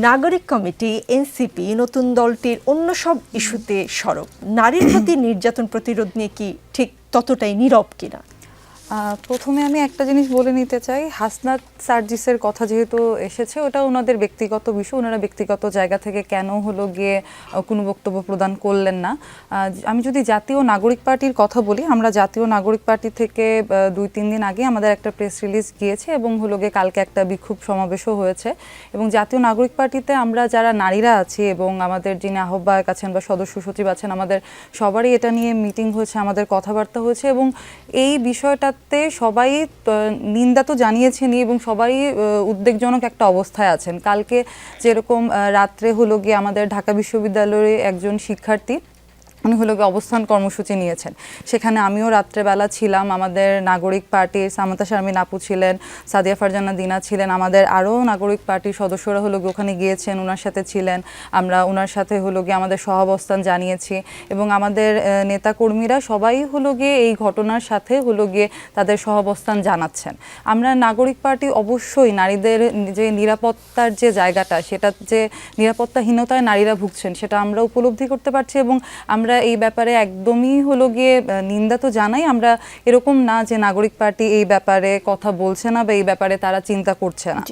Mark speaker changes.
Speaker 1: নাগরিক committee NCP নতুন দলটির অন্য সব ইস্যুতে সরব, নারীর প্রতি নির্যাতন প্রতিরোধ নিয়ে কি ঠিক ততটাই নীরব কিনা?
Speaker 2: প্রথমে আমি একটা জিনিস বলে নিতে চাই, হাসনাত সার্জিসের কথা যেহেতু এসেছে, ওটা ওনাদের ব্যক্তিগত বিষয়, ওনারা ব্যক্তিগত জায়গা থেকে কেন হলো গিয়ে কোনো বক্তব্য প্রদান করলেন না। আমি যদি জাতীয় নাগরিক পার্টির কথা বলি, আমরা জাতীয় নাগরিক পার্টি থেকে 2-3 দিন আগে আমাদের একটা প্রেস রিলিজ গিয়েছে এবং হলো গিয়ে কালকে একটা বিক্ষোভ সমাবেশও হয়েছে। এবং জাতীয় নাগরিক পার্টিতে আমরা যারা নারীরা আছি এবং আমাদের যিনি আহ্বায়ক আছেন বা সদস্য সচিব আছেন, আমাদের সবারই এটা নিয়ে মিটিং হয়েছে, আমাদের কথাবার্তা হয়েছে এবং এই বিষয়টা সবাই নিন্দা তো জানিয়েছেনই এবং সবাই উদ্বেগজনক একটা অবস্থায় আছেন। কালকে যেরকম রাত্রে হলো গিয়ে আমাদের ঢাকা বিশ্ববিদ্যালয়ের একজন শিক্ষার্থী উনি হলো গিয়ে অবস্থান কর্মসূচি নিয়েছেন, সেখানে আমিও রাত্রেবেলা ছিলাম। আমাদের নাগরিক পার্টির সামান্তা শারমিন আপু ছিলেন, সাদিয়া ফারজানা দিনা ছিলেন, আমাদের আরও নাগরিক পার্টির সদস্যরা হলো গিয়ে ওখানে গিয়েছেন, ওনার সাথে ছিলেন। আমরা ওনার সাথে হলো গিয়ে আমাদের সহাবস্থান জানিয়েছি এবং আমাদের নেতাকর্মীরা সবাই হলো গিয়ে এই ঘটনার সাথে হলো গিয়ে তাদের সহাবস্থান জানাচ্ছেন। আমরা নাগরিক পার্টি অবশ্যই নারীদের যে নিরাপত্তার যে জায়গাটা, সেটা যে নিরাপত্তাহীনতায় নারীরা ভুগছেন সেটা আমরা উপলব্ধি করতে পারছি এবং আমরা এই ব্যাপারে একদমই হলো গিয়ে নিন্দা তো জানাই। আমরা এরকম না যে নাগরিক পার্টি এই ব্যাপারে কথা বলছে না বা এই ব্যাপারে তারা চিন্তা করছে না।